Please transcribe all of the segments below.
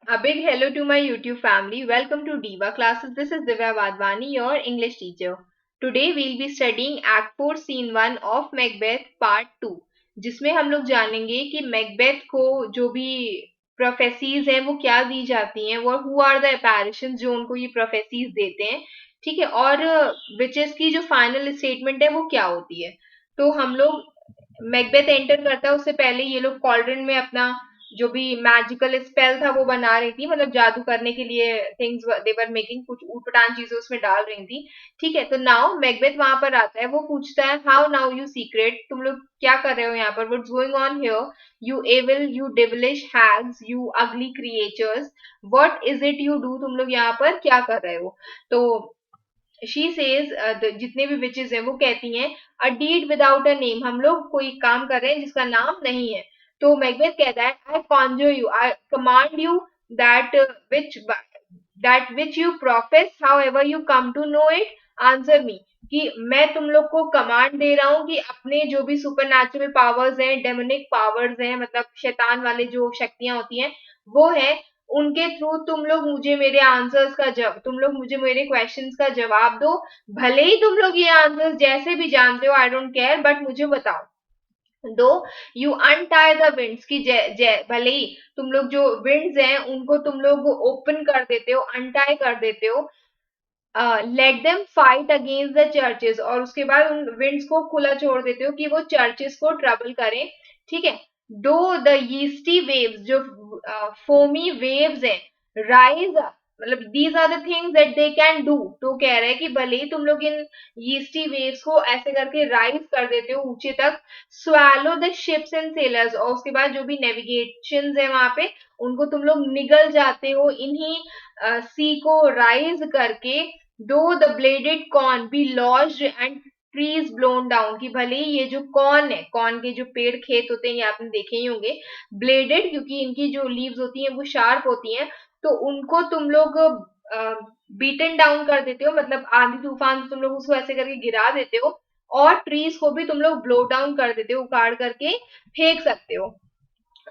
A big hello to my YouTube family. Welcome to Diva Classes. This is Divya Vadvani, your English teacher. Today we'll be studying Act 4 Scene 1 of Macbeth Part 2, जिसमें हम लोग जानेंगे कि Macbeth को जो भी prophecies हैं वो क्या दी जाती हैं, वो हु आर द apparitions जो उनको ये प्रोफेसीज देते हैं, ठीक है, और विचेस की जो फाइनल स्टेटमेंट है वो क्या होती है। तो हम लोग मैकबेथ एंटर करता है उससे पहले ये लोग कॉल्ड्रन में अपना जो भी मैजिकल स्पेल था वो बना रही थी, मतलब जादू करने के लिए थिंग्स दे वर मेकिंग, कुछ ऊटपटांग चीजें उसमें डाल रही थी। ठीक है, तो नाउ मैकबेथ वहां पर आता है, वो पूछता है हाउ नाउ यू सीक्रेट, तुम लोग क्या कर रहे हो यहाँ पर, what's going on here, you evil, you devilish hags, you ugly creatures, what is it you do, तुम लोग यहाँ पर क्या कर रहे हो। तो शी सेज, जितने भी विचेस हैं वो कहती हैं a deed without a name, हम लोग कोई काम कर रहे हैं जिसका नाम नहीं है। तो मैकबेथ कहता है I conjure you, I command you that which that which you profess, how ever you come to know it, answer me, कि मैं तुम लोग को कमांड दे रहा हूँ कि अपने जो भी सुपर नेचुरल पावर्स हैं, डेमोनिक पावर्स हैं, मतलब शैतान वाले जो शक्तियां होती हैं वो है, उनके थ्रू तुम लोग मुझे मेरे आंसर्स का जब तुम लोग मुझे मेरे क्वेश्चंस का जवाब दो। भले ही तुम लोग ये आंसर्स जैसे भी जानते हो, आई डोंट केयर, बट मुझे बताओ। दो, यू अनटाई द विंड्स, की भले ही तुम लोग जो विंड्स हैं उनको तुम लोग ओपन कर देते हो, अनटाई कर देते हो, let them fight against the churches, और उसके बाद उन विंड्स को खुला छोड़ देते हो कि वो चर्चेस को ट्रबल करें। ठीक है, दो द यीस्टी वेव्स, जो फोमी वेव्स हैं, राइज, मतलब these are the things that they can do, तो कह रहे हैं कि भले ही तुम लोग इन यीस्टी वेव्स को ऐसे करके राइज कर देते हो ऊंचे तक, swallow the ships and sellers, और उसके बाद जो भी नेविगेशन है वहां पे उनको तुम लोग निगल जाते हो इन्हीं सी को राइज करके। दो the blooded corn B lodged and trees blown down, की भले ही ये जो कॉर्न है, कॉर्न के जो पेड़ खेत होते हैं ये आपने देखे ही होंगे, ब्लेडेड, क्योंकि इनकी जो लीव्स होती हैं वो शार्प होती हैं, तो उनको तुम लोग बीटन डाउन कर देते हो, मतलब आंधी तूफान से तुम लोग उसको ऐसे करके गिरा देते हो, और ट्रीज को भी तुम लोग ब्लो डाउन कर देते हो, उखाड़ करके फेंक सकते हो।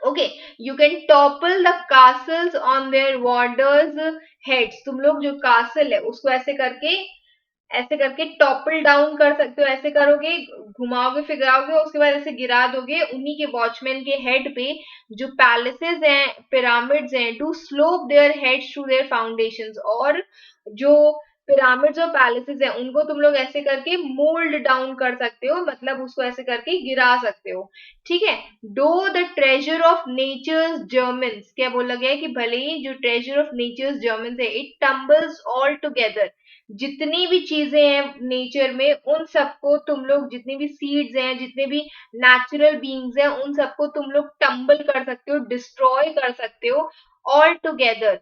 Okay, you can topple the castles on their warders heads, तुम लोग जो कासल है उसको ऐसे करके टॉपल डाउन कर सकते हो, ऐसे करोगे, घुमाओगे फिराओगे, उसके बाद ऐसे गिरा दोगे उन्हीं के वॉचमैन के हेड पे, जो पैलेसेस हैं, पिरामिड्स हैं, to slope their heads to their foundations, और जो पिरामिड्स और पैलेसेस हैं उनको तुम लोग ऐसे करके मोल्ड डाउन कर सकते हो, मतलब उसको ऐसे करके गिरा सकते हो। ठीक है, though the treasure of nature's germens, क्या बोला गया है कि भले ही जो ट्रेजर ऑफ नेचर्स जर्मन्स है, इट टम्बल्स ऑल टुगेदर, जितनी भी चीजें हैं नेचर में उन सबको तुम लोग, जितनी भी सीड्स हैं, जितने भी नेचुरल बीइंग्स हैं, उन सबको तुम लोग टम्बल कर सकते हो, डिस्ट्रॉय कर सकते हो ऑल टुगेदर,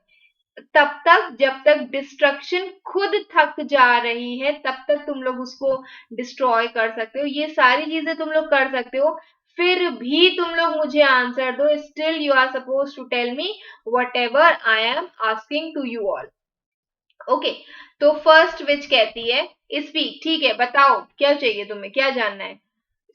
तब तक जब तक डिस्ट्रक्शन खुद थक जा रही है तब तक तुम लोग उसको डिस्ट्रॉय कर सकते हो, ये सारी चीजें तुम लोग कर सकते हो। फिर भी तुम लोग मुझे आंसर दो, still you are suppose to tell me whatever I am asking to you all. Okay, तो फर्स्ट विच कहती है स्पीक, ठीक है, बताओ क्या चाहिए तुम्हें, क्या जानना है।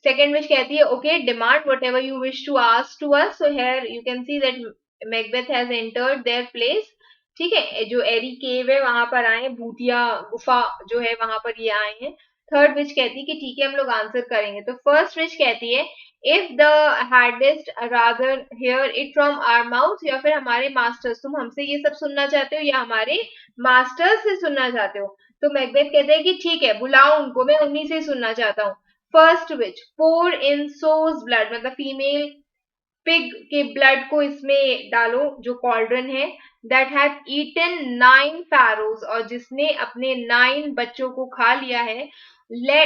सेकेंड विच कहती है okay, demand whatever you wish to ask to us, so here you can see that Macbeth has entered their place. ठीक है, जो एरी केव है वहां पर आए, भूतिया गुफा जो है वहां पर ये आए हैं। थर्ड विच कहती है कि ठीक है हम लोग आंसर करेंगे। तो फर्स्ट विच कहती है if the hadst rather hear it from our mouth, या फिर हमारे मास्टर्स, तुम हमसे ये सब सुनना चाहते हो या हमारे मास्टर्स से सुनना चाहते हो। तो मैकबेथ कहते हैं कि ठीक है बुलाओ उनको, मैं उन्हीं से सुनना चाहता हूँ। First witch, pour in sow's blood, मतलब फीमेल पिग के ब्लड को इसमें डालो जो कॉल्ड्रन है, दैट हैव ईटन 9 फैरोज, और जिसने अपने 9 बच्चों को खा लिया है, ले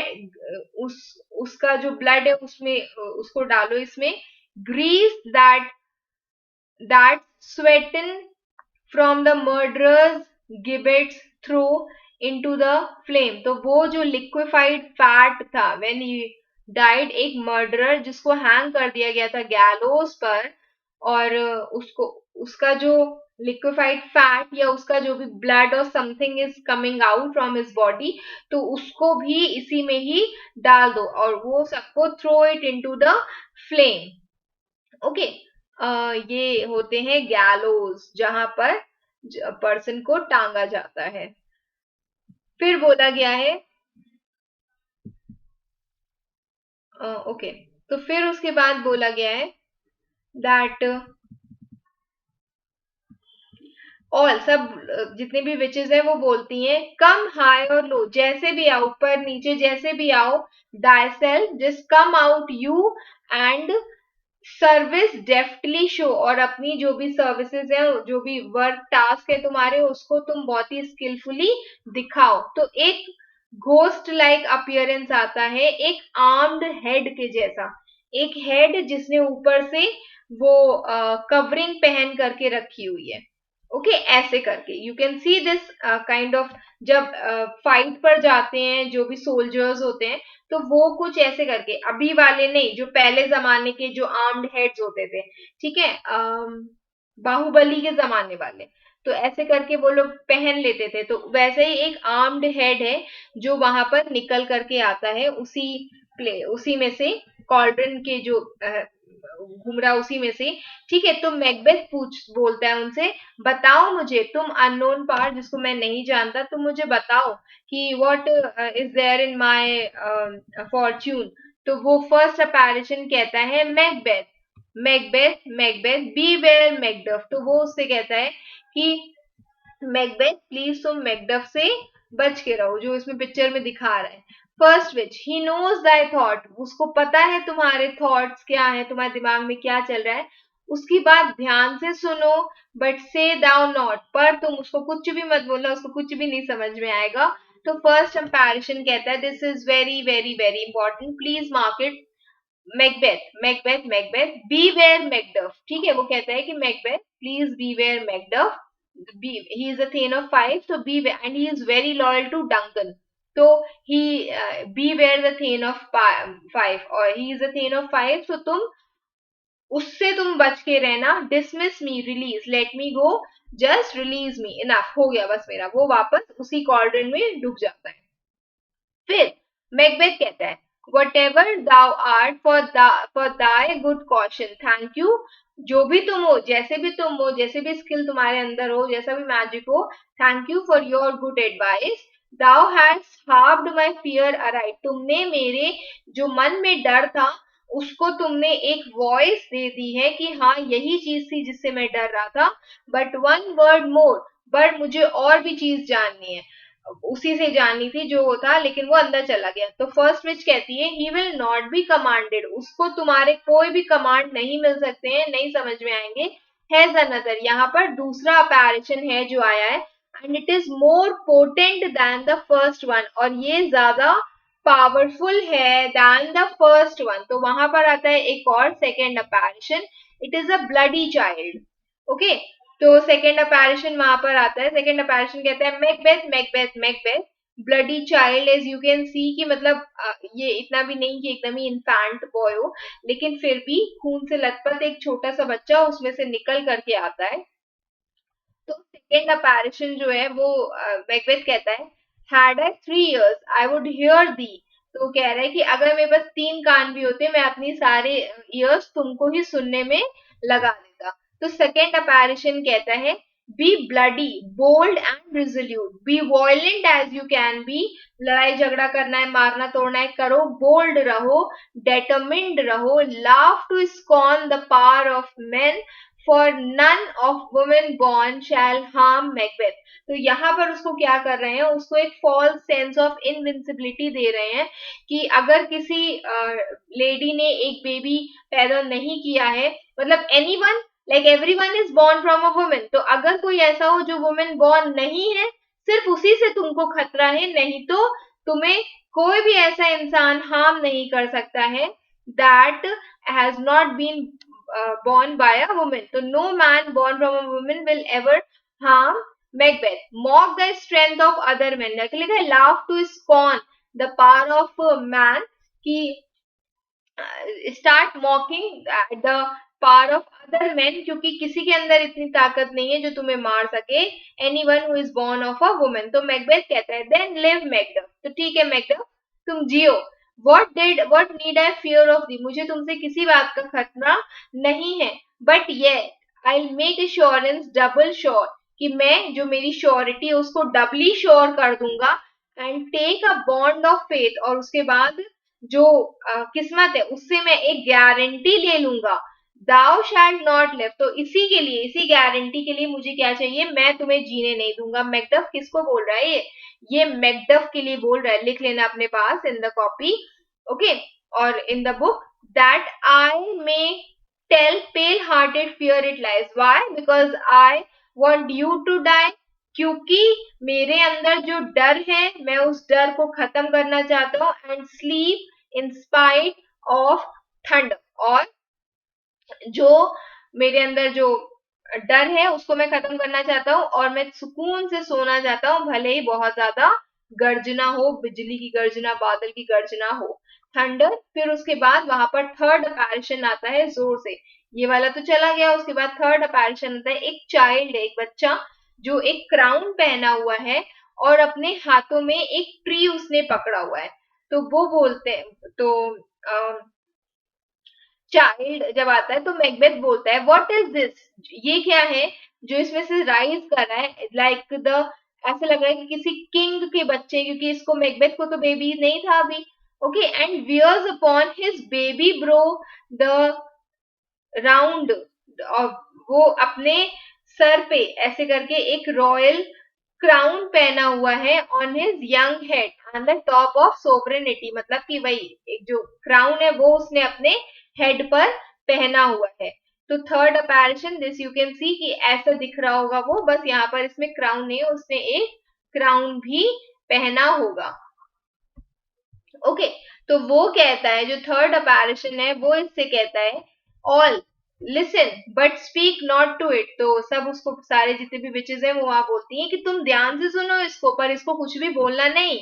उस उसका जो ब्लड है उसमें उसको डालो इसमें। Grease that sweaten from the murderers gibbets through into the flame, तो वो जो लिक्विफाइड फैट था व्हेन ही डाइड, एक मर्डरर जिसको हैंग कर दिया गया था गैलोस पर, और उसको उसका जो लिक्विफाइड फैट या उसका जो भी ब्लड और something is coming out from his body, तो उसको भी इसी में ही डाल दो और वो सबको throw it into the flame. Okay, ये होते हैं गैलोज, जहां पर पर्सन को टांगा जाता है। फिर बोला गया है, ओके, तो फिर उसके बाद बोला गया है दैट ऑल, सब जितने भी विचेस हैं वो बोलती हैं कम हाई और लो, जैसे भी आओ, ऊपर नीचे जैसे भी आओ, thy self just come out you and service deftly show, और अपनी जो भी सर्विसेज है, जो भी वर्क टास्क है तुम्हारे, उसको तुम बहुत ही स्किलफुली दिखाओ। तो एक घोस्ट लाइक अपियरेंस आता है, एक आर्म्ड हेड के जैसा, एक हेड जिसने ऊपर से वो कवरिंग पहन करके रखी हुई है। ओके ऐसे करके you can see this kind of, जब फाइट पर जाते हैं जो भी सोल्जर्स होते हैं, तो वो कुछ ऐसे करके, अभी वाले नहीं, जो पहले जमाने के जो आर्म्ड हेड्स होते थे, ठीक है, बाहुबली के जमाने वाले, तो ऐसे करके वो लोग पहन लेते थे। तो वैसे ही एक आर्म्ड हेड है जो वहां पर निकल करके आता है, उसी में से, कॉल्ड्रन के जो घूम रहा उसी में से। ठीक है, तो मैकबेथ बोलता है उनसे, बताओ मुझे, तुम अननोन पार्ट जिसको मैं नहीं जानता, तुम मुझे बताओ कि what is there in my fortune. तो वो फर्स्ट अपैरिशन कहता है Macbeth, Macbeth, Macbeth beware Macduff. तो वो उससे कहता है कि मैकबेथ प्लीज तुम मैकडफ से बच के रहो, जो इसमें पिक्चर में दिखा रहा है। फर्स्ट विच ही नोज दाई थॉट, उसको पता है तुम्हारे थॉट्स क्या है, तुम्हारे दिमाग में क्या चल रहा है। उसकी बात ध्यान से सुनो, बट से दाउ नॉट, पर तुम उसको कुछ भी मत बोलना, उसको कुछ भी नहीं समझ में आएगा। तो फर्स्ट कंपैरिजन कहता है this is very very very important, please mark it. Macbeth, Macbeth, Macbeth beware Macduff. ठीक है, वो कहता है कि Macbeth please beware Macduff, he is a thane of five, so be, and he is very loyal to Duncan. So he beware the thane of five, और he is a thane of five, so उससे तुम बच के रहना। Dismiss मी, release, let me गो, just release मी, enough, हो गया बस मेरा। वो वापस उसी कॉर्डन में डूब जाता है। फिर मैकबेथ कहता है whatever thou art for thy good caution, thank you, जो भी तुम हो, जैसे भी तुम हो, जैसे भी स्किल तुम्हारे अंदर हो, जैसा भी मैजिक हो, thank you for your good advice. Thou has harped my fear aright, तुमने मेरे जो मन में डर था, उसको तुमने एक वॉइस दे दी है कि हाँ यही चीज थी जिससे मैं डर रहा था। But one word more, but मुझे और भी चीज जाननी है, उसी से जाननी थी जो वो था, लेकिन वो अंदर चला गया। तो फर्स्ट विच कहती है he will not B commanded, उसको तुम्हारे कोई भी कमांड नहीं मिल सकते हैं, नहीं समझ में आएंगे। हैज अनदर, यहाँ पर दूसरा अपैरिशन है जो आया है, and it is more potent then the first one, और ये ज्यादा पावरफुल है देन द फर्स्ट वन। तो वहां पर आता है एक और second apparition, it is a bloody child. Okay, तो सेकेंड अपैरिशन वहां पर आता है। सेकेंड अपैरिशन कहता है Macbeth, Macbeth, Macbeth bloody child, as you can see, कि मतलब ये इतना भी नहीं कि एकदम ही इन्फेंट बॉय हो, लेकिन फिर भी खून से लथपथ एक छोटा सा बच्चा उसमें से निकल करके आता है। तो सेकेंड अपैरिशन जो है वो मैकबेथ कहता है had I 3 years I would hear thee, तो वो कह रहा है कि अगर मेरे पास 3 कान भी होते, मैं अपनी सारे ईयर्स तुमको ही सुनने में लगा देता। तो सेकेंड अपैरिशन कहता है be bloody bold and resolute, be violent as you can be, लड़ाई झगड़ा करना है, मारना तोड़ना है, करो, बोल्ड रहो, डेटरमिन्ड रहो, laugh to scorn the power of men, for none of women born shall harm Macbeth. तो यहाँ पर उसको क्या कर रहे हैं, उसको एक फॉल्स सेंस ऑफ इनविंसिबिलिटी दे रहे हैं कि अगर किसी लेडी ने एक बेबी पैदा नहीं किया है, मतलब anyone, like everyone is born from a women, तो अगर कोई ऐसा हो जो वुमेन बॉर्न नहीं है, सिर्फ उसी से तुमको खतरा है, नहीं तो तुम्हें कोई भी ऐसा इंसान हार्म नहीं कर सकता है that has not been born by a woman. So no man born from a woman will ever harm Macbeth. Mock the strength of other men. लिखा है laugh to scorn the power of a man, कि start mocking the power of other men, क्योंकि किसी के अंदर इतनी ताकत नहीं है जो तुम्हें मार सके, anyone who is born of a woman. तो मैकबेथ कहता है then live Macduff, तो ठीक है मैकडफ तुम जियो, what need I fear of thee? मुझे तुमसे किसी बात का खतरा नहीं है. But yeah, I'll make assurance double sure, कि मैं जो मेरी श्योरिटी है उसको डबली श्योर कर दूंगा. And take a bond of faith, और उसके बाद जो किस्मत है उससे मैं एक गारंटी ले लूंगा. दाउ शैल्ड नॉट लिव, तो इसी के लिए, इसी गारंटी के लिए मुझे क्या चाहिए, मैं तुम्हें जीने नहीं दूंगा. मैकडफ किसको बोल रहा है ये मैकडफ के लिए बोल रहा है. लिख लेना अपने पास इन द कॉपी, ओके, और in the book. That I may tell pale hearted fear it lies. Why? Because I want you to die, क्योंकि मेरे अंदर जो डर है मैं उस डर को खत्म करना चाहता हूँ. And sleep in spite of thunder, और जो मेरे अंदर जो डर है उसको मैं खत्म करना चाहता हूँ, और मैं सुकून से सोना चाहता हूँ, भले ही बहुत ज्यादा गर्जना हो, बिजली की गर्जना, बादल की गर्जना हो. थंडर. फिर उसके बाद वहां पर थर्ड अपैरिशन आता है जोर से. ये वाला तो चला गया. उसके बाद थर्ड अपैरिशन आता है. एक चाइल्ड है, एक बच्चा, जो एक क्राउन पहना हुआ है और अपने हाथों में एक ट्री उसने पकड़ा हुआ है. तो वो बोलते हैं, तो चाइल्ड जब आता है तो मैकबेथ बोलता है, व्हाट इज दिस? ये क्या है जो इसमें से राइज कर रहा है, लाइक द, ऐसा लग रहा है कि किसी किंग के बच्चे, क्योंकि इसको मैकबेथ को तो बेबी नहीं था अभी. Okay. And wears upon his baby brow the round, और वो अपने सर पे ऐसे करके एक रॉयल क्राउन पहना हुआ है on his young head on the top of sovereignty. मतलब कि वही एक जो क्राउन है वो उसने अपने हेड पर पहना हुआ है. तो third apparition this you can see, कि ऐसा दिख रहा होगा वो, बस यहाँ पर इसमें क्राउन नहीं है, उसने एक क्राउन भी पहना होगा. ओके. तो वो कहता है, जो थर्ड अपैरिशन है वो इससे कहता है, all listen but speak not to it. तो सब उसको, सारे जितने भी विचेस हैं वो वहां बोलती हैं कि तुम ध्यान से सुनो इसको, पर इसको कुछ भी बोलना नहीं.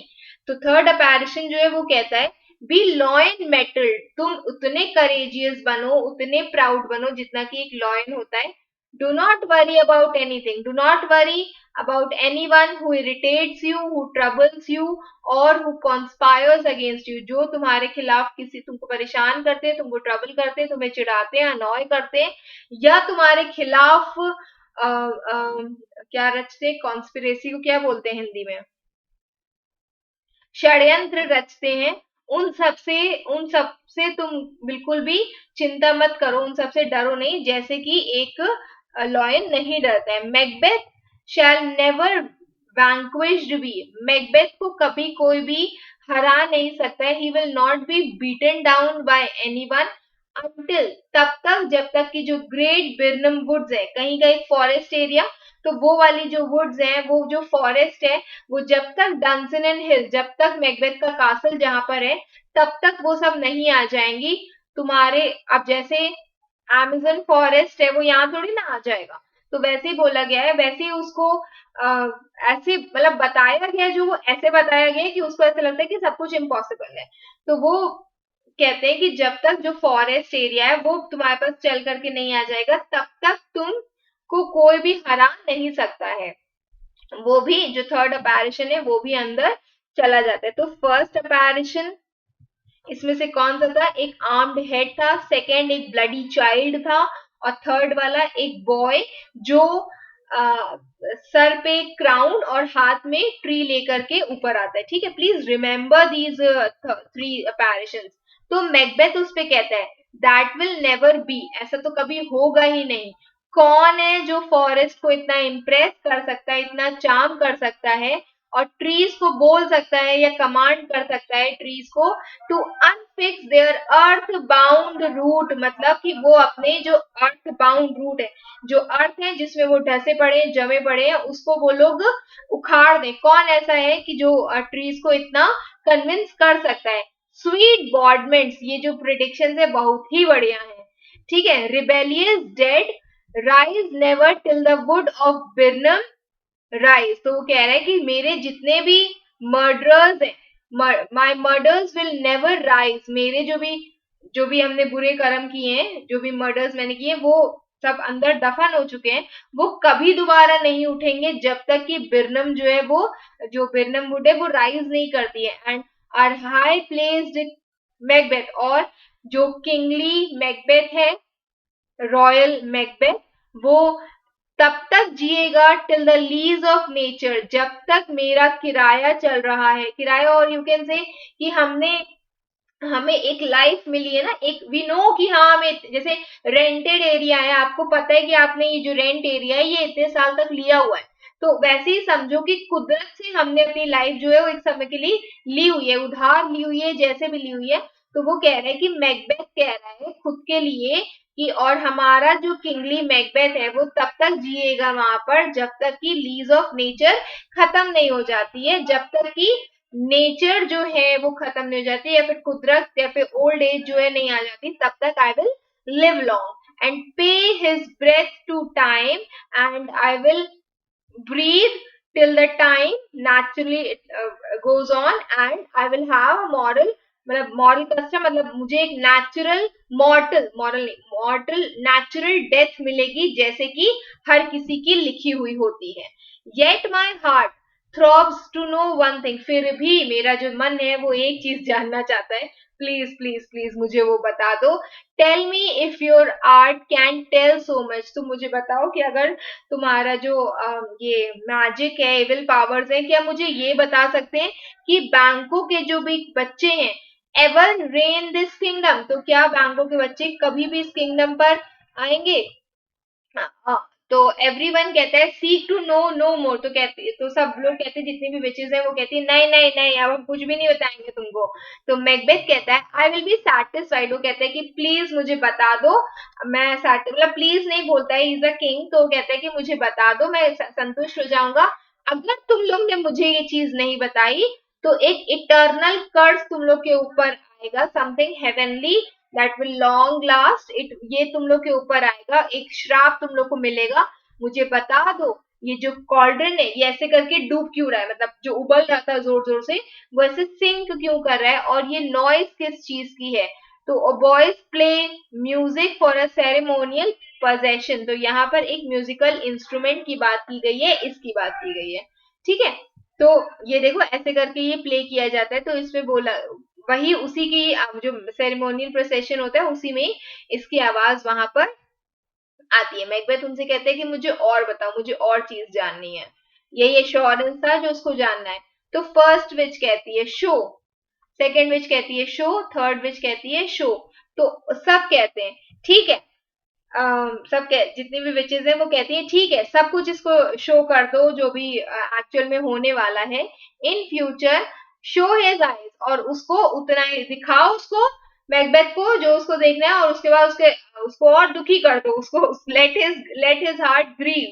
तो थर्ड अपैरिशन जो है वो कहता है, बी लॉयन मेटल, तुम उतने करेजियस बनो, उतने प्राउड बनो जितना कि एक लॉयन होता है. Do not worry about anything, do not worry about anyone who irritates you, who troubles you, और who conspires against you, जो तुम्हारे खिलाफ किसी, तुमको परेशान करते हैं, तुमको ट्रबल करते हैं, तुम्हें चिढ़ाते हैं, अनॉय करते हैं, या तुम्हारे खिलाफ क्या रचते, कॉन्स्पिरेसी को क्या बोलते हैं हिंदी में, षड्यंत्र रचते हैं. उन सब से तुम बिल्कुल भी चिंता मत करो, उन सब से डरो नहीं, जैसे कि एक लॉयन नहीं डरता है. Macbeth shall never vanquished be, Macbeth को कभी कोई भी हरा नहीं सकता है. He will not be beaten down by anyone until, तब तक जब तक कि जो ग्रेट बिर्नम वुड्स है, कहीं का एक फॉरेस्ट एरिया, तो वो वाली जो वुड्स हैं, वो जो फॉरेस्ट है, वो जब तक डंसन एंड हिल, जब तक मैकबेथ का कासल जहां पर है, तब तक वो सब नहीं आ जाएंगी तुम्हारे. अब जैसे अमेज़न फॉरेस्ट है वो यहाँ थोड़ी ना आ जाएगा, तो वैसे ही बोला गया है, वैसे ही उसको ऐसे मतलब बताया गया, जो वो ऐसे बताया गया कि उसको ऐसा लगता है कि सब कुछ इम्पॉसिबल है. तो वो कहते हैं कि जब तक जो फॉरेस्ट एरिया है वो तुम्हारे पास चल करके नहीं आ जाएगा, तब तक तुम को कोई भी हरा नहीं सकता है. वो भी जो थर्ड अपैरिशन है वो भी अंदर चला जाता है. तो फर्स्ट अपैरिशन इसमें से कौन सा था, एक आर्म्ड हेड था, सेकेंड एक ब्लडी चाइल्ड था, और थर्ड वाला एक बॉय जो सर पे क्राउन और हाथ में ट्री लेकर के ऊपर आता है. ठीक है, प्लीज रिमेम्बर दीज थ्री अपैरिशंस. तो मैकबेथ उस पे कहता है, दैट विल नेवर बी, ऐसा तो कभी होगा ही नहीं. कौन है जो फॉरेस्ट को इतना इम्प्रेस कर सकता है, इतना चार्म कर सकता है, और ट्रीज को बोल सकता है या कमांड कर सकता है ट्रीज को to unfix their earth bound root, मतलब कि वो अपने जो अर्थ बाउंड रूट है, जो अर्थ है जिसमें वो ढसे पड़े, जमे पड़े हैं, उसको वो लोग उखाड़ दें. कौन ऐसा है कि जो ट्रीज को इतना कन्विंस कर सकता है. स्वीट बॉडमेंट्स, ये जो प्रिडिक्शन है बहुत ही बढ़िया है. ठीक है. Rebellious dead rise never till the wood of Birnam rise. तो वो कह रहा है कि मेरे जितने भी मर्डरर्स हैं, माई मर्डर्स विल नेवर राइज, मेरे जो भी हमने बुरे कर्म किए हैं, जो भी मर्डर्स मैंने किए, वो सब अंदर दफन हो चुके हैं, वो कभी दोबारा नहीं उठेंगे जब तक कि बिरनम जो है वो, जो बिरनम वुड है वो राइज नहीं करती है. And our high placed Macbeth, और जो किंगली मैकबेथ है, रॉयल मैकबेथ, वो तब तक जिएगा till the lease of nature, जब तक मेरा किराया चल रहा है, किराया, और यू कैन से कि हमने हमें एक लाइफ मिली है ना, एक वी नो कि हाँ हमें, जैसे रेंटेड एरिया है, आपको पता है कि आपने ये जो रेंट एरिया है ये इतने साल तक लिया हुआ है, तो वैसे ही समझो कि कुदरत से हमने अपनी लाइफ जो है वो एक समय के लिए ली हुई है, उधार ली हुई है, जैसे भी ली हुई है। तो वो कह रहा है कि मैकबेथ कह रहा है खुद के लिए कि और हमारा जो किंगली मैकबेथ है वो तब तक जिएगा वहां पर जब तक कि लीज ऑफ नेचर खत्म नहीं हो जाती है, जब तक कि नेचर जो है वो खत्म नहीं हो जाती, या फिर कुदरत या फिर ओल्ड एज जो है नहीं आ जाती, तब तक I will live long and pay his breath to time and I will breathe till the time naturally it goes on and I will have a moral, मतलब मॉरल कस्टम, मतलब मुझे एक नेचुरल मॉर्टल, मॉरल नहीं मॉर्टल natural death मिलेगी जैसे कि हर किसी की लिखी हुई होती है। Yet my heart throbs to know one thing, फिर भी मेरा जो मन है वो एक चीज जानना चाहता है, प्लीज प्लीज प्लीज मुझे वो बता दो। Tell me if your art can tell so much, तुम मुझे बताओ कि अगर तुम्हारा जो ये मैजिक है, एविल पावर्स है, क्या मुझे ये बता सकते हैं कि बैंको के जो भी बच्चे हैं एवर रेन दिस किंगडम, तो क्या बैंको के बच्चे कभी भी इस किंगडम पर आएंगे? हाँ, तो एवरीवन कहता है सीक टू नो नो मोर, तो कहते, तो सब लोग कहते हैं, जितने भी विचेस हैं वो कहती है नहीं नहीं नहीं, अब हम कुछ भी नहीं बताएंगे तुमको। तो मैकबेथ कहता है आई विल बी सैटिस्फाइड, वो कहता है कि प्लीज मुझे बता दो, मैं मतलब प्लीज नहीं बोलता है, इज अ किंग, तो वो कहता है कि मुझे बता दो, मैं संतुष्ट हो जाऊंगा। अगर तुम लोग ने मुझे ये चीज नहीं बताई तो एक इटर्नल कर्स तुम लोग के ऊपर आएगा, something heavenly that will long last it, ये तुम लोग के ऊपर आएगा, एक श्राप तुम लोग को मिलेगा, मुझे बता दो। ये जो कॉल्ड्रन है ये ऐसे करके डूब क्यों रहा है, मतलब जो उबल रहा था जोर जोर से वो ऐसे सिंक क्यों कर रहा है, और ये नॉइस किस चीज की है? तो boys play music for a ceremonial possession, तो यहाँ पर एक म्यूजिकल इंस्ट्रूमेंट की बात की गई है, इसकी बात की गई है, ठीक है। तो ये देखो ऐसे करके ये प्ले किया जाता है, तो इसमें बोला वही उसी की जो सेरेमोनियल प्रोसेशन होता है उसी में इसकी आवाज वहां पर आती है। मैकबेथ उनसे कहते हैं कि मुझे और बताओ, मुझे और चीज जाननी है, यही एश्योरेंस था जो उसको जानना है। तो फर्स्ट विच कहती है शो, सेकंड विच कहती है शो, थर्ड विच कहती है शो। तो सब कहते हैं ठीक है, सब जितनी भी विचेज है वो कहती है ठीक है, सब कुछ इसको शो कर दो जो भी एक्चुअल में होने वाला है in future, show his eyes, और उसको उतना ही दिखाओ उसको, मैकबेथ को जो उसको देखना है, और उसके बाद उसको और दुखी कर दो, उसको let his heart grieve,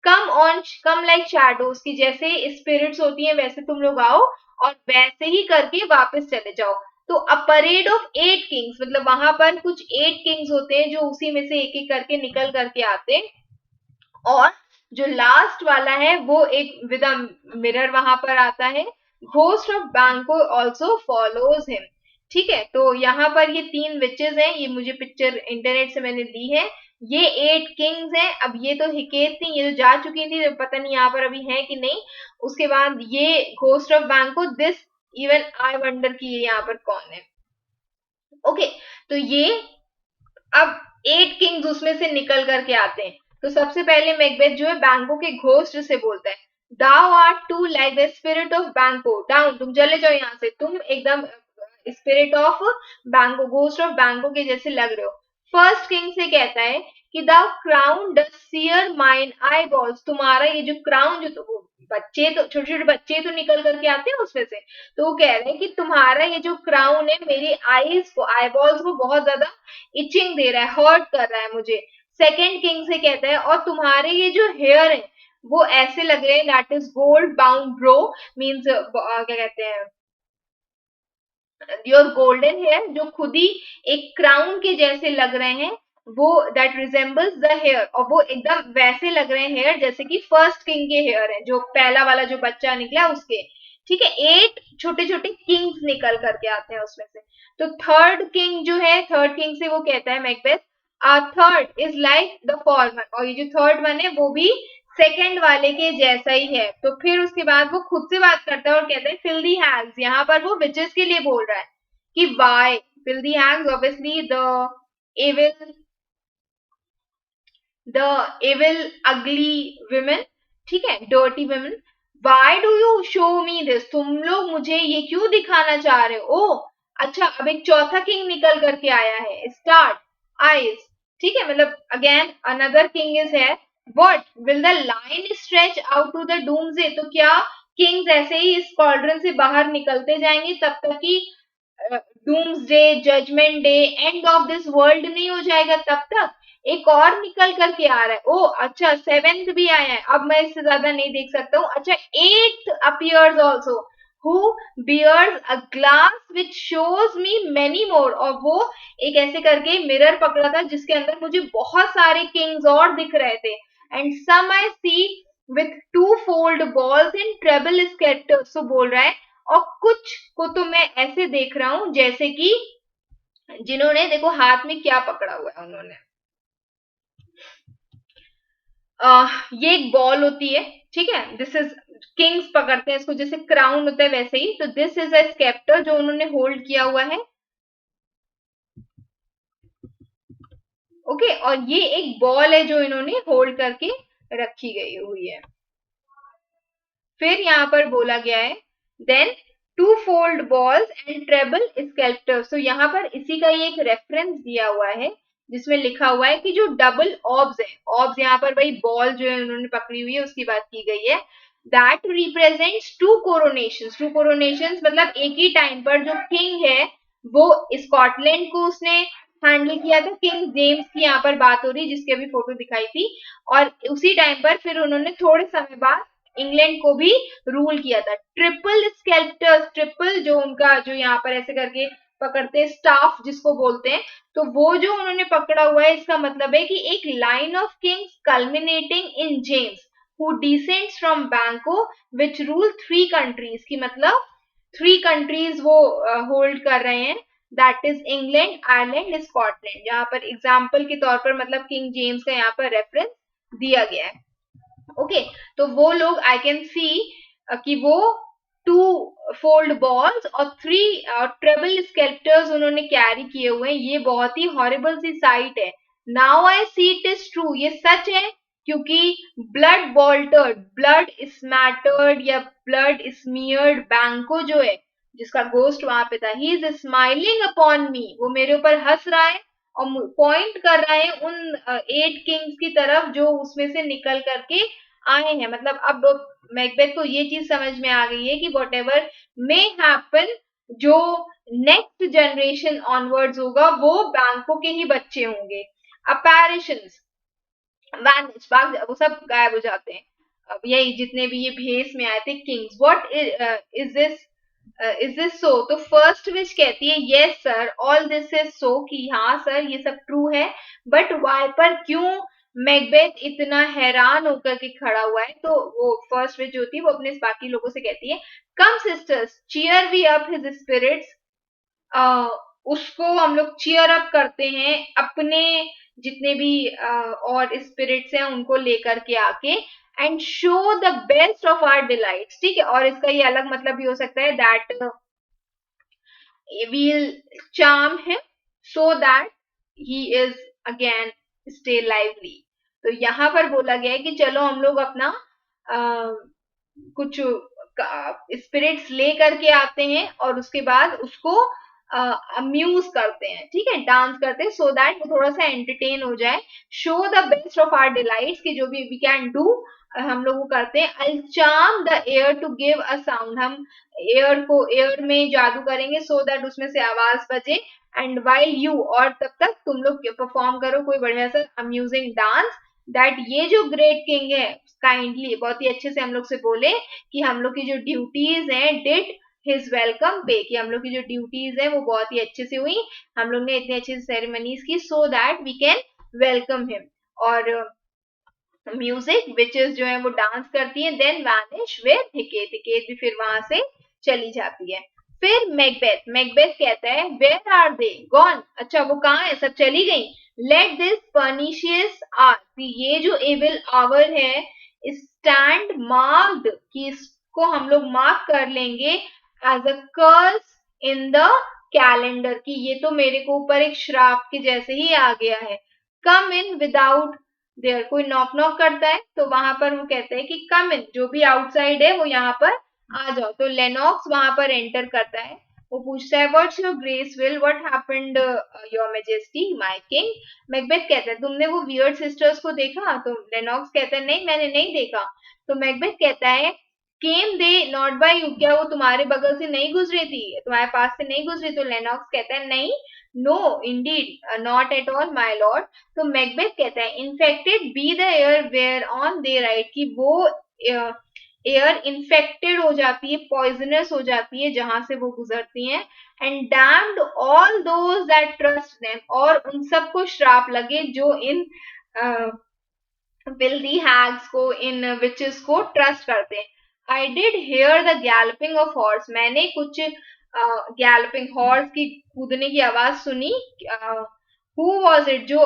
come on come like shadows, की जैसे स्पिरिट्स होती हैं वैसे तुम लोग आओ और वैसे ही करके वापस चले जाओ। तो अ परेड ऑफ 8 किंग्स, मतलब वहां पर कुछ 8 किंग्स होते हैं जो उसी में से एक एक करके निकल करके आते हैं, और जो लास्ट वाला है वो एक विद अ मिरर वहां पर आता है, घोस्ट ऑफ बैंको ऑल्सो फॉलोज हिम, ठीक है। तो यहाँ पर ये 3 विचेस हैं, ये मुझे पिक्चर इंटरनेट से मैंने ली है, ये 8 किंग्स हैं। अब ये तो हिकेत थी, ये तो जा चुकी थी, तो पता नहीं यहाँ पर अभी है कि नहीं। उसके बाद ये घोस्ट ऑफ बैंको, दिस इवन आई वंडर की ये यहाँ पर कौन है। ओके, तो ये अब 8 किंग्स उसमें से निकल करके आते हैं। तो सबसे पहले मैकबेथ जो है बैंको के घोस्ट से बोलता है, thou are too like the spirit of Banquo, down, तुम चले जाओ यहाँ से, तुम एकदम spirit of Banquo, ghost of Banquo के जैसे लग रहे हो। फर्स्ट किंग से कहता है कि thou crown does sear mine eyeballs, तुम्हारा ये जो क्राउन, जो बच्चे तो छोटे छोटे बच्चे तो निकल करके आते हैं उसमें से, तो वो कह रहे हैं कि तुम्हारा ये जो क्राउन है मेरी आईज को, आई बॉल्स को बहुत ज्यादा इचिंग दे रहा है, हर्ट कर रहा है मुझे। सेकंड किंग से कहता है और तुम्हारे ये जो हेयर है वो ऐसे लग रहे हैं, that is gold bound bro, means क्या कहते हैं, योर गोल्डन हेयर, जो खुद ही एक क्राउन के जैसे लग रहे हैं, वो दैट रिजेंबल्स द हेयर, और वो एकदम वैसे लग रहे हैं हेयर जैसे कि फर्स्ट किंग के हेयर है, जो पहला वाला जो बच्चा निकला उसके, ठीक है। 8 छोटे छोटे किंग्स निकल करके आते हैं उसमें से। तो थर्ड किंग जो है, थर्ड किंग से वो कहता है Macbeth, third is like the former, और ये जो थर्ड वन है वो भी सेकंड वाले के जैसा ही है। तो फिर उसके बाद वो खुद से बात करता है और कहता है फिल दी हैग्स, यहाँ पर वो विचेस के लिए बोल रहा है कि why filthy hands, obviously evil evil ugly women, ठीक है, dirty women. Why do you show me this? तुम लोग मुझे ये क्यों दिखाना चाह रहे हो? ओ अच्छा, अब एक चौथा किंग निकल करके आया है. स्टार्ट आइज, ठीक है, मतलब अगेन अनदर किंग इज है. What will the line stretch out to the doomsday? तो क्या किंग्स ऐसे ही इस कॉल्ड्रन से बाहर निकलते जाएंगे तब तक कि doomsday, judgement day, end of this world नहीं हो जाएगा तब तक? एक और निकल करके आ रहा है. ओ अच्छा, सेवेंथ भी आया है. अब मैं इससे ज्यादा नहीं देख सकता हूँ. अच्छा, eighth appears also, who bears a glass which shows me many more. और वो एक ऐसे करके मिरर पकड़ा था जिसके अंदर मुझे बहुत सारे किंग्स और दिख रहे थे. And some I see with to fold balls in treble sceptres. तो बोल रहा है और कुछ को तो मैं ऐसे देख रहा हूं जैसे कि जिन्होंने, देखो हाथ में क्या पकड़ा हुआ है उन्होंने. ये एक बॉल होती है, ठीक है. दिस इज, किंग्स पकड़ते हैं इसको जैसे क्राउन होता है वैसे ही. तो दिस इज अ स्केप्टर जो उन्होंने होल्ड किया हुआ है. ओके, और ये एक बॉल है जो इन्होंने होल्ड करके रखी गई हुई है. फिर यहाँ पर बोला गया है then two fold balls and treble sculptors. तो यहाँ पर इसी का ये एक रेफरेंस दिया हुआ है जिसमें लिखा हुआ है कि जो डबल ऑब्स है, ऑब्स यहाँ पर वही बॉल जो है उन्होंने पकड़ी हुई है उसकी बात की गई है. That represents two coronations. Two coronations मतलब एक ही टाइम पर जो किंग है वो स्कॉटलैंड को उसने हैंडल किया था. किंग जेम्स की यहाँ पर बात हो रही जिसकी अभी फोटो दिखाई थी. और उसी टाइम पर फिर उन्होंने थोड़े समय बाद इंग्लैंड को भी रूल किया था. ट्रिपल स्केल्प्टर्स, ट्रिपल जो उनका जो यहाँ पर ऐसे करके पकड़ते हैं, स्टाफ जिसको बोलते हैं, तो वो जो उन्होंने पकड़ा हुआ है इसका मतलब है कि एक line of Kings culminating in James who descends from बैंको विच रूल थ्री कंट्रीज. की मतलब थ्री कंट्रीज वो होल्ड कर रहे हैं. That is England, Ireland, Scotland. यहाँ पर एग्जाम्पल के तौर पर मतलब किंग जेम्स का यहाँ पर रेफरेंस दिया गया है. ओके, तो वो लोग आई कैन सी कि वो टू फोल्ड बॉल्स और थ्री ट्रेबल स्केल्प्टर्स उन्होंने कैरी किए हुए हैं. ये बहुत ही हॉरिबल सी साइट है. Now I see it is true, ये सच है क्योंकि ब्लड बॉल्टर्ड, ब्लड स्मैटर्ड या ब्लड स्मियर्ड बैंको जो है जिसका गोस्ट वहां पे था, ही इज स्माइलिंग अपॉन मी. वो मेरे ऊपर हंस रहा है और पॉइंट कर रहा है उन 8 किंग्स की तरफ जो उसमें से निकल करके आए हैं. मतलब अब मैकबेथ को ये चीज समझ में आ गई है कि वॉट एवर मे हैपन, जो नेक्स्ट जनरेशन ऑनवर्ड्स होगा वो बैंको के ही बच्चे होंगे. अपैरिशंस, वैनिश, भाग, वो सब गायब हो जाते हैं. अब यही जितने भी ये भेस में आए थे Kings. What is this, is this so? तो फर्स्ट विच कहती है yes sir, all this is so, कि हाँ सर ये सब ट्रू है. बट वाई, पर क्यों मैकबेथ इतना हैरान होकर के खड़ा हुआ है? तो वो फर्स्ट विच होती है वो अपने बाकी लोगों से कहती है, come sisters cheer we up his spirits. उसको हम लोग चीयर अप करते हैं अपने जितने भी और स्पिरिट्स हैं उनको लेकर के आके. And show the best of our delights, ठीक है. और इसका ये अलग मतलब भी हो सकता है that we'll charm him so that he is again stay lively. तो यहाँ पर बोला गया है कि चलो हम लोग अपना कुछ स्पिरिट्स ले करके आते हैं और उसके बाद उसको अम्यूज करते हैं, ठीक है, डांस करते हैं सो दैट वो थोड़ा सा एंटरटेन हो जाए. Show the best of our delights, कि जो भी वी कैन डू हम लोग वो करते हैं. I charm the air to give a sound, हम एयर में जादू करेंगे सो दैट उसमें से आवाज बजे. एंड वाइल यू, और तब तक तुम लोग परफॉर्म करो कोई बढ़िया सा अम्यूजिंग डांस. दैट ये जो ग्रेट किंग है काइंडली बहुत ही अच्छे से हम लोग से बोले कि हम लोग की जो ड्यूटीज हैं डिड हिज वेलकम पे, कि हम लोग की जो ड्यूटीज है वो बहुत ही अच्छे से हुई, हम लोग ने इतनी अच्छी सेरेमनीज की so that we can welcome him. और म्यूजिक विचेस जो है वो डांस करती है. Then vanish with Hecate, Hecate भी फिर वहां से चली जाती है. फिर मैकबेथ, मैकबेथ कहता है वेयर आर दे गॉन. अच्छा वो कहाँ है, सब चली गई. लेट दिस पर्निशियस आवर, ये जो एविल आवर है स्टैंड मार्क्ड, कि इसको हम लोग मार्क कर लेंगे as a curse in the calendar की ये तो मेरे को ऊपर एक श्राप के जैसे ही आ गया है। कम इन विदाउट देयर, कोई नॉक नॉक करता है तो वहां पर वो कहता है कि कम इन, जो भी आउटसाइड है वो यहाँ पर आ जाओ। तो लेनॉक्स वहां पर एंटर करता है। वो पूछता है what's your grace will, what happened your majesty my king. Macbeth कहता है तुमने वो वियर्ड सिस्टर्स को देखा? तो लेनॉक्स कहता है नहीं मैंने नहीं देखा। तो मैकबेथ कहता है केम दे नॉट बाय यू, क्या वो तुम्हारे बगल से नहीं गुजरी थी, तुम्हारे पास से नहीं गुजरी? तो लेनॉक्स कहता है नहीं, no indeed not at all my lord. तो मैकबेथ कहता है infected be the air whereon they ride, कि वो एयर इन्फेक्टेड हो जाती है, पॉइजनस हो जाती है जहां से वो गुजरती हैं। And damned all those that trust them, और उन सबको श्राप लगे जो इन विल्दी हैग्स को, इन विचेस को ट्रस्ट करते हैं। I did hear the galloping of horse, मैंने कुछ गैलपिंग हॉर्स की कूदने की आवाज सुनी। हु वॉज इट, जो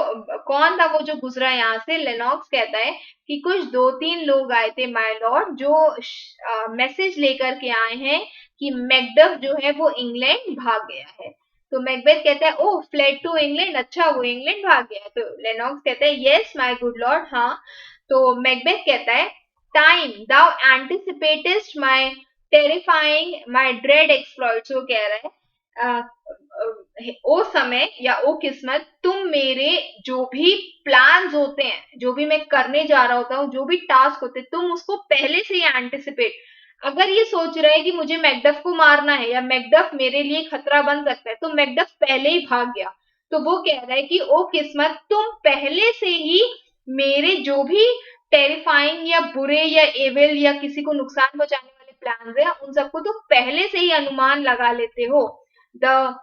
कौन था वो जो गुजरा यहाँ से? लेनॉक्स कहता है कि कुछ 2-3 लोग आए थे माय लॉर्ड, जो मैसेज लेकर के आए हैं कि मैकडफ जो है वो इंग्लैंड भाग गया है। तो मैकबेथ कहता है ओह फ्लेड टू इंग्लैंड, अच्छा वो इंग्लैंड भाग गया है। तो लेनॉक्स कहता है यस माय गुड लॉर्ड, हाँ। तो मैकबेथ कहता है time thou anticipatest my terrifying my dread exploits, वो कह रहा है ओ समय या ओ किस्मत, तुम मेरे जो भी प्लान्स होते हैं, जो भी मैं करने जा रहा होता हूँ, जो भी टास्क होते हैं, तुम उसको पहले से ही एंटिसिपेट, अगर ये सोच रहा है कि मुझे मैकडफ को मारना है या मैकडफ मेरे लिए खतरा बन सकता है, तो मैकडफ पहले ही भाग गया। तो वो कह रहा है कि ओ किस्मत, तुम पहले से ही मेरे जो भी टेरिफाइंग या बुरे या एविल या किसी को नुकसान पहुंचाने वाले प्लान्स है, उन सबको तो पहले से ही अनुमान लगा लेते हो। The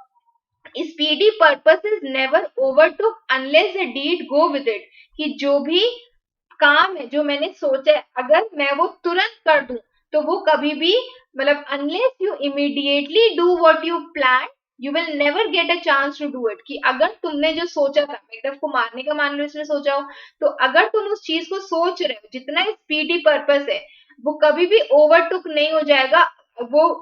speedy purpose is never overtook unless the deed go with it, कि जो भी काम है जो मैंने सोचा है, अगर मैं वो तुरंत कर दूं तो वो कभी भी, मतलब unless you immediately do what you plan, you will never get a chance to do it. कि अगर तुमने जो सोचा था, मैकडफ को मारने का मान लो इसने सोचा हो, तो अगर तुम उस चीज को सोच रहे हो, जितना स्पीडी पर्पस है वो कभी भी ओवरटुक नहीं हो जाएगा, वो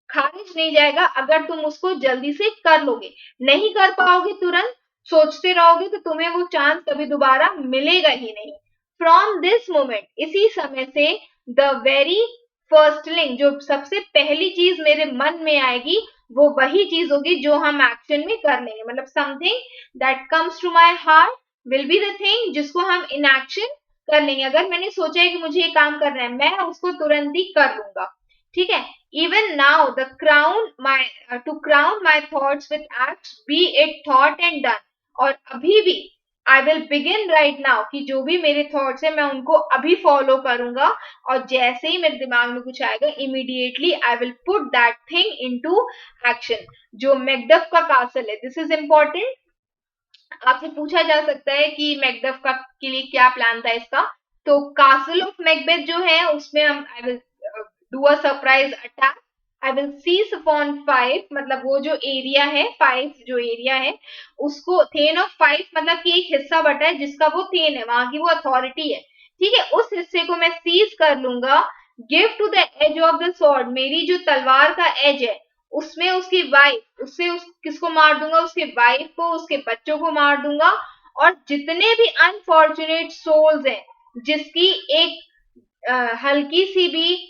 खारिज नहीं जाएगा अगर तुम उसको जल्दी से कर लोगे। नहीं कर पाओगे तुरंत, सोचते रहोगे, तो तुम्हें वो चांस कभी दोबारा मिलेगा ही नहीं। फ्रॉम दिस मोमेंट, इसी समय से, द वेरी फर्स्टलिंग, जो सबसे पहली चीज मेरे मन में आएगी वो वही चीज होगी जो हम एक्शन में कर लेंगे। मतलब something that comes to my heart will be the thing जिसको हम इन एक्शन कर लेंगे। अगर मैंने सोचा है कि मुझे ये काम करना है, मैं उसको तुरंत ही कर लूंगा। ठीक है। Even now the crown my to crown my thoughts with acts be it thought and done, और अभी भी I will begin right now, कि जो भी मेरे थॉट्स है मैं उनको अभी फॉलो करूंगा, और जैसे ही मेरे दिमाग में कुछ आएगा immediately I will put that thing into action. जो मैकडफ का कासल है, दिस इज इंपॉर्टेंट, आपसे पूछा जा सकता है कि मैकडफ का के लिए क्या प्लान था इसका। तो कासल ऑफ मैकबेथ जो है उसमें हम आई will do a surprise attack, I will cease upon 5, मतलब वो जो एरिया है 5 जो एरिया है उसको, थेन ऑफ 5 मतलब कि एक हिस्सा बटा है जिसका वो थेन है, वहां की वो अथॉरिटी है। ठीक है, उस हिस्से को मैं सीज कर लूंगा। Give to the edge of the sword, मेरी जो तलवार का एज है उसमें उसकी वाइफ, उससे किसको मार दूंगा? उसके वाइफ को, उसके बच्चों को मार दूंगा। और जितने भी अनफॉर्चुनेट सोल्स हैं जिसकी एक हल्की सी भी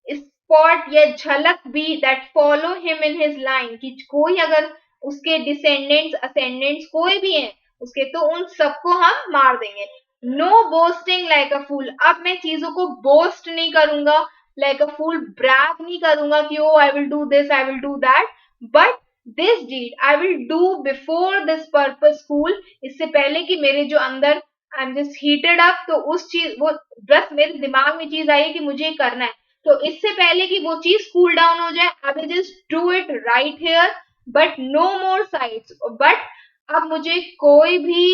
स्पॉट या झलक भी that follow him in his line, कि कोई अगर उसके डिसेंडेंट्स असेंडेंट्स कोई भी हैं उसके, तो उन सबको हम मार देंगे। नो बोस्टिंग लाइक अ फूल, अब मैं चीजों को बोस्ट नहीं करूंगा, लाइक अ फूल ब्रैग नहीं करूंगा कि oh I will do this, I will do that, but this deed I will do before this purpose cool, इससे पहले कि मेरे जो अंदर I am just heated up, तो उस चीज वो बस मेरे दिमाग में चीज आई है कि मुझे करना है, तो इससे पहले कि वो चीज कूल डाउन हो जाए I will just do it right here, but no more sights. But अब मुझे कोई भी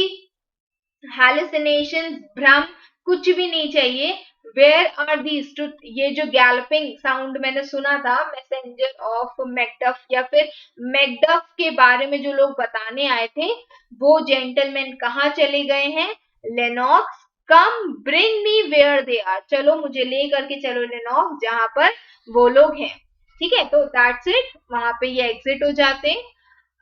हैलुसिनेशन, भ्रम, कुछ भी नहीं चाहिए। वेयर आर दीज टू, ये जो गैलपिंग साउंड मैंने सुना था मैसेंजर ऑफ मैकडफ, या फिर मैकडफ के बारे में जो लोग बताने आए थे, वो जेंटलमैन कहाँ चले गए हैं? Lennox, come bring me where they are, चलो मुझे ले करके चलो लेनॉक्स, जहां पर वो लोग हैं। ठीक है, तो दैट्स इट, वहां पे ये एग्जिट हो जाते हैं।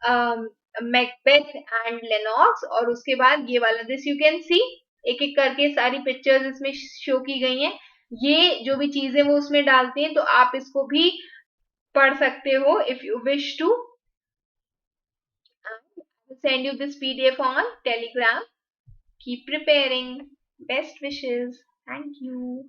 मैकबेथ एंड लेनॉक्स, और उसके बाद ये वाला दिस यू कैन सी, एक एक करके सारी पिक्चर्स इसमें शो की गई हैं। ये जो भी चीजें वो उसमें डालते हैं, तो आप इसको भी पढ़ सकते हो if you wish to. And I will send you this PDF on Telegram. Keep preparing. Best wishes. Thank you.